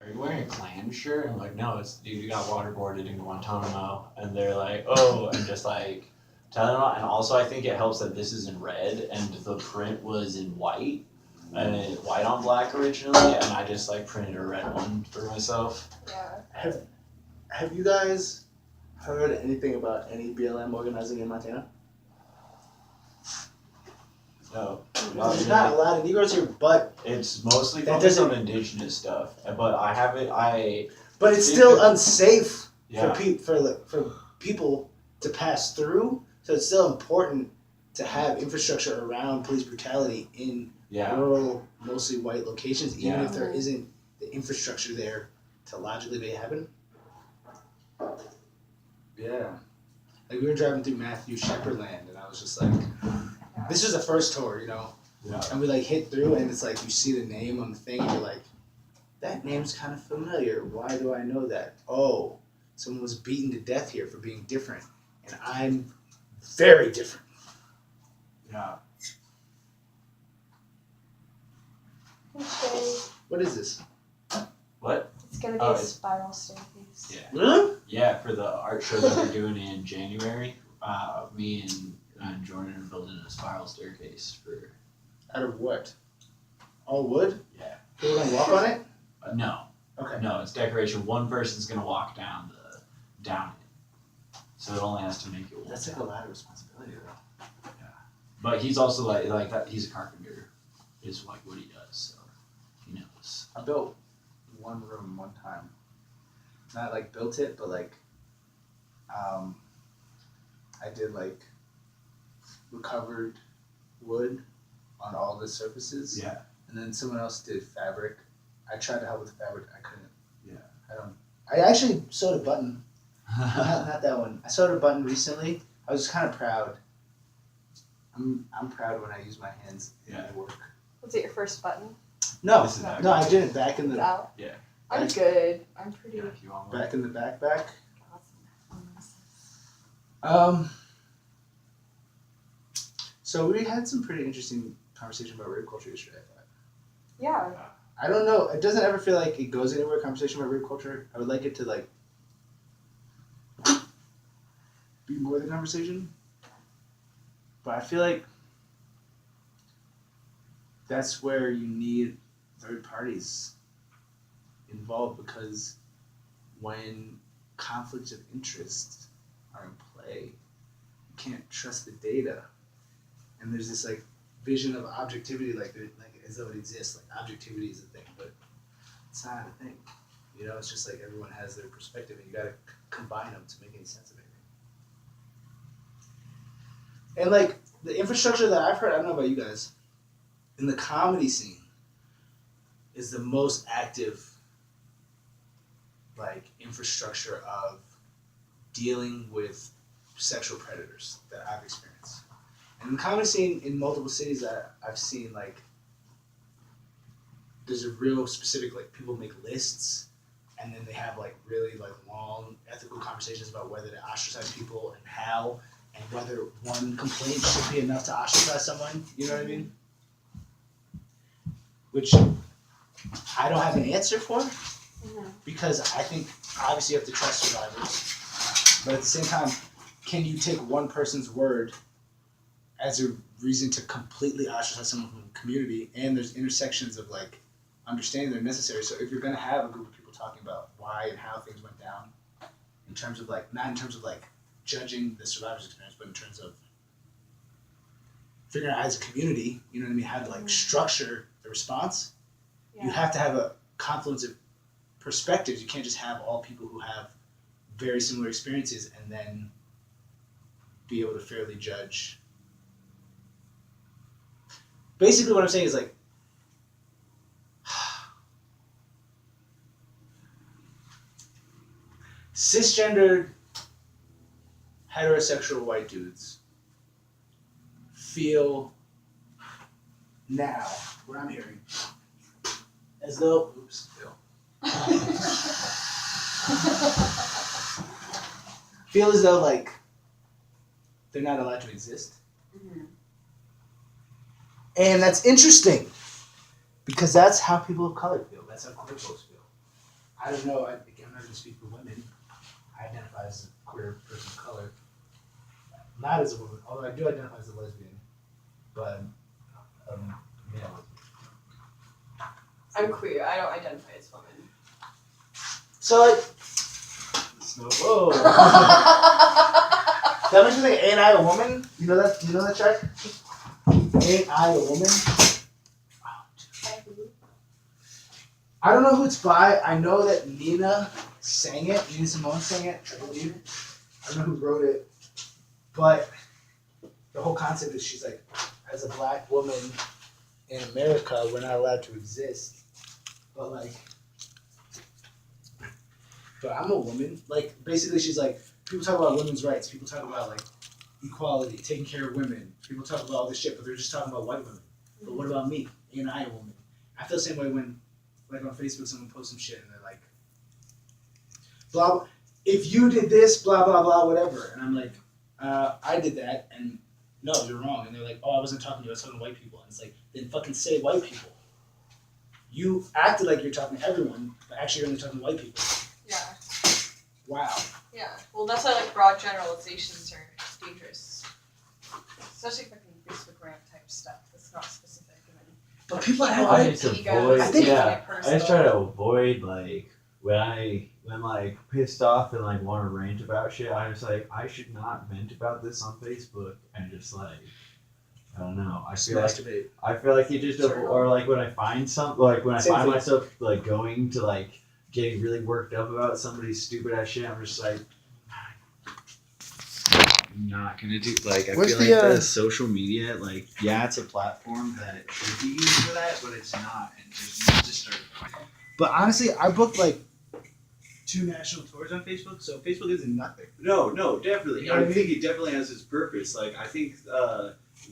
are you wearing a Klan shirt? I'm like, no, it's dude, you got waterboarded in Guantanamo, and they're like, oh, and just like telling them. And also, I think it helps that this is in red, and the print was in white, and white on black originally, and I just like printed a red one for myself. Yeah. Have you guys heard anything about any BLM organizing in Montana? No, There's not a lot of Negroes here, but it's mostly That focused on doesn't- indigenous stuff. But I haven't. but it's still unsafe Yeah. for people to pass through. So it's still important to have infrastructure around police brutality in Yeah. rural, mostly white locations, even Yeah. if there isn't the infrastructure there to logically make it happen. Yeah. Like we were driving through Matthew Shepherd land, and I was just like, this was the first tour, you know? Yeah. And we like hit through, and it's like you see the name on the thing, and you're like, that name's kind of familiar. Why do I know that? Oh, someone was beaten to death here for being different, and I'm very different. Yeah. Okay. What is this? What? It's gonna be Oh, a it's- spiral staircase. Yeah. Really? Yeah, for the art show that we're doing in January, me and Jordan are building a spiral staircase for. Out of what? All wood? Yeah. People gonna walk on it? No, Okay. no, it's decoration. One person's gonna walk down it, so it only has to make it walk That's like down. a lot of responsibility, though. But he's also like that. He's a carpenter, is like what he does. So he knows. I built one room one time. Not like built it, but like, I did like recovered wood on all the surfaces. Yeah. And then someone else did fabric. I tried to help with the fabric. I couldn't. Yeah. I actually sewed a button. Not that one. I sewed a button recently. I was kind of proud. I'm proud when I use my hands in Yeah. my work. Was it your first button? No, This is No. no, I did it back in It's the out? Yeah. I'm good. I'm pretty Yeah, if you want one. back in the backpack. awesome. So we had some pretty interesting conversation about rape culture yesterday. I thought. Yeah. I don't know. It doesn't ever feel like it goes anywhere. Conversation about rape culture. I would like it to like be more than conversation. But I feel like that's where you need third parties involved, because when conflicts of interest are in play, you can't trust the data. And there's this like vision of objectivity, like as though it exists. Like objectivity is a thing, but it's not a thing. You know, it's just like everyone has their perspective, and you got to combine them to make any sense of anything. And like the infrastructure that I've heard, I don't know about you guys, in the comedy scene is the most active like infrastructure of dealing with sexual predators that I've experienced. And in the comedy scene in multiple cities that I've seen, like there's a real specific, like people make lists, and then they have like really like long ethical conversations about whether to ostracize people and how, and whether one complaint should be enough to ostracize someone. You know what I mean? Which I don't have an answer for, because I think obviously you have to trust survivors, but at the same time, can you take one person's word as a reason to completely ostracize someone from the community? And there's intersections of like understanding that are necessary. So if you're gonna have a group of people talking about why and how things went down, in terms of like, not in terms of like judging the survivor's experience, but in terms of figuring out as a community, you know what I mean, how to like structure the response, you have to have a confluence of perspectives. You can't just have all people who have very similar experiences and then be able to fairly judge. Basically what I'm saying is like, cisgendered heterosexual white dudes feel now, what I'm hearing, as though, feel as though like they're not allowed to exist. Mhm. And that's interesting, because that's how people of color feel. That's how queer folks feel. I don't know. I'm not going to speak for women. I identify as a queer person of color. Not as a woman, although I do identify as a lesbian. But male. I'm queer. I don't identify as woman. So like, whoa. That makes me think, ain't I a woman? You know that? You know that track? Ain't I a woman? I don't know who it's by. I know that Nina sang it. Nina Simone sang it, I believe. I don't know who wrote it. But the whole concept is she's like, as a black woman in America, we're not allowed to exist. But like, but I'm a woman. Like, basically she's like, people talk about women's rights. People talk about like equality, taking care of women. People talk about all this shit, but they're just talking about white women. But what about me? Ain't I a woman? I feel the same way when, like on Facebook, someone posts some shit and they're like, blah, if you did this, blah, blah, blah, whatever. And I'm like, I did that, and no, you're wrong. And they're like, oh, I wasn't talking to you, I was talking to white people. And it's like, then fucking say white people. You acted like you're talking to everyone, but actually you're only talking to white people. Yeah. Wow. Yeah. Well, that's why like broad generalizations are dangerous. Especially fucking Facebook rant type stuff that's not specific. But people have I like, just avoid, I think- I just try to avoid like when like pissed off and like want to rant about shit. I'm just like, I should not vent about this on Facebook, and just like, I don't know. I feel like you just or like when I find something, like when I find myself like going to like getting really worked up about somebody's stupid ass shit, I'm just like, I'm not gonna do like. I feel like the social media, like, yeah, it's a platform that it should be used for that, but it's not, and just start. But honestly, I booked like 2 national tours on Facebook, so Facebook isn't nothing. No, definitely. You know what I mean? think it definitely has its purpose. Like, I think,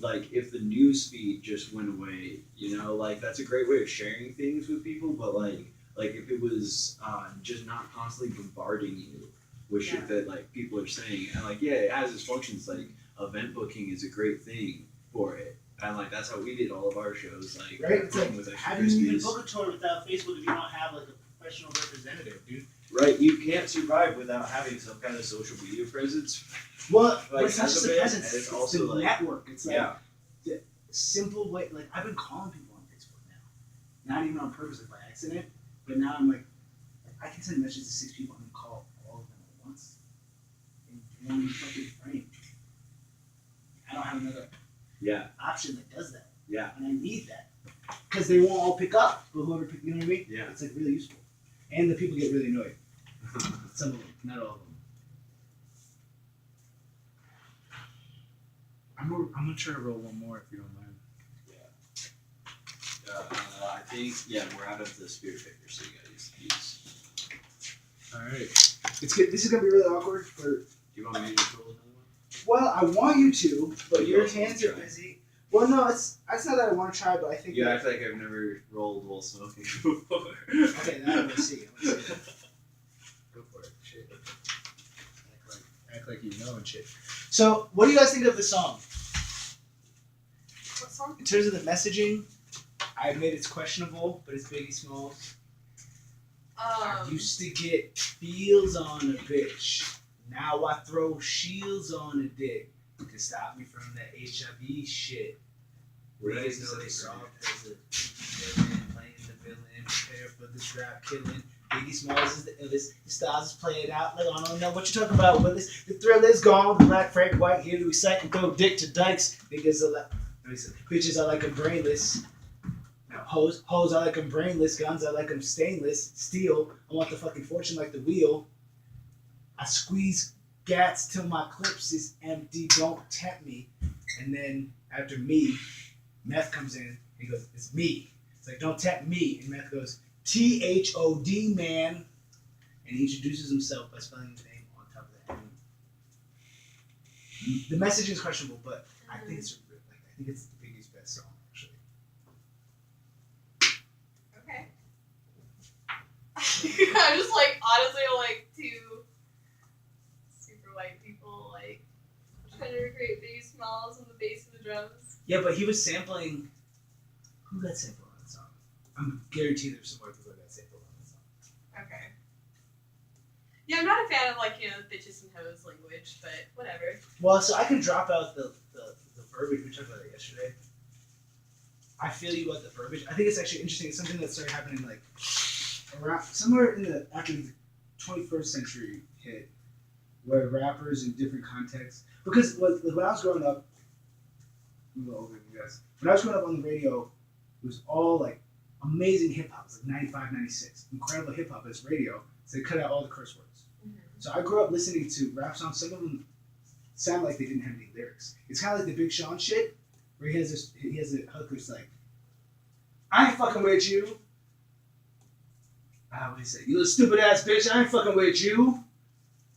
like, if the news feed just went away, you know, like, that's a great way of sharing things with people, but, like if it was just not constantly bombarding you with shit that, like, people are saying, and, like, yeah, it has its functions, like, event booking is a great thing for it. And, like, that's how we did all of our shows, like, Right? It's like, with Extra how do you even Crispies. book a tour without Facebook if you don't have like a professional representative, dude? Right, you can't survive without having some kind of social media presence. Well, Like, but it's not as just a the bit, presence, and it's it's also, the like- network. It's like Yeah. the simple way. Like, I've been calling people on Facebook now, not even on purpose, like by accident, but now I'm like I can send messages to 6 people and then call all of them at once in one fucking frame. I don't have another Yeah. option that does that. Yeah. And I need that because they won't all pick up, but whoever pick, you know what I mean? Yeah. It's like really useful, and the people get really annoyed. Some of them, not all of them. I'm gonna try to roll one more if you don't mind. I think, yeah, we're out of the spirit picker, so you gotta use. All right. It's good. This is gonna be really awkward. Do you want me to just roll another one? Well, I want you to, but You your also hands wanna are try. busy. Well, no, it's not that I want to try, but I think. You that, act like I've never rolled while smoking before. Okay, now let's see. Go for it. Shit. Act like you know and shit. So, what do you guys think of the song? What song? In terms of the messaging, I admit it's questionable, but it's Biggie Smalls. I used to get feels on a bitch. Now I throw shields on a dick to stop me from that HIV shit. Niggas know they saw as a villain, playing the villain, prepare for this rap killing. Biggie Smalls is the illest. The styles is playing out like I don't know what you're talking about, Willis. The thrill is gone. The black Frank White here to recite and throw dick to dykes. Niggas are like, bitches are like them brainless. No, hoes are like them brainless. Guns are like them stainless. Steel. I want the fucking fortune like the wheel. I squeeze gats till my clips is empty. Don't tempt me. And then after me, Meth comes in. He goes, "It's me." It's like, "Don't tempt me." And Meth goes, "THOD, man." And he introduces himself by spelling his name on top of the N. The message is questionable, but I think it's the biggest best song actually. Okay. I'm just like honestly like 2 super white people like trying to recreate Biggie Smalls on the bass of the drums. Yeah, but he was sampling. Who got sampled on that song? I'm guaranteed there's some white people that got sampled on that song. Okay. Yeah, I'm not a fan of like bitches and hoes language, but whatever. Well, so I can drop out the verbiage. We talked about it yesterday. I feel you about the verbiage. I think it's actually interesting. It's something that started happening like around somewhere in the after the 21st century hit, where rappers in different contexts. Because when I was growing up, I'm a little older than you guys. When I was growing up on the radio, it was all like amazing hip hop. It was like 95, 96. Incredible hip hop as radio. So they cut out all the curse words. So I grew up listening to rap songs. Some of them sound like they didn't have any lyrics. It's kind of like the Big Sean shit, where he has a hook that's like, I ain't fucking with you. What do you say? You little stupid ass bitch, I ain't fucking with you.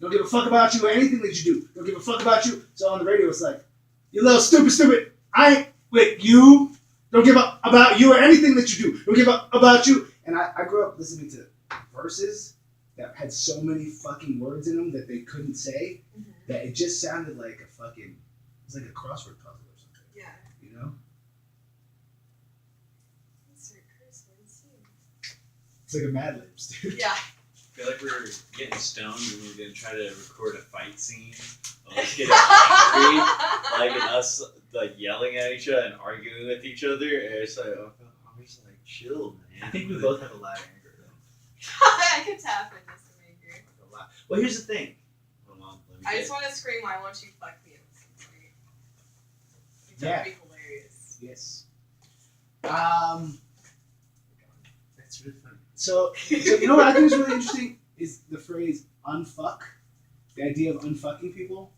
Don't give a fuck about you or anything that you do. Don't give a fuck about you. So on the radio it's like, you little stupid, I ain't with you. Don't give a about you or anything that you do. Don't give a about you. And I grew up listening to verses that had so many fucking words in them that they couldn't say, that it just sounded like a fucking, it was like a crossword puzzle or something. Yeah. You know? It's like a Mad Libs, dude. Yeah. I feel like we're getting stoned and we're gonna try to record a fight scene. Let's get angry, like and us like yelling at each other and arguing with each other. And it's like, I'm just like chill, man. I think we both have a lot of anger, though. I could tap into some anger. A lot. Well, here's the thing. Hold on, let me I get- just want to scream, why won't you fuck me at some point? Yeah. That would be hilarious. Yes. That's really funny. So you know what I think is really interesting is the phrase unfuck. The idea of unfucking people.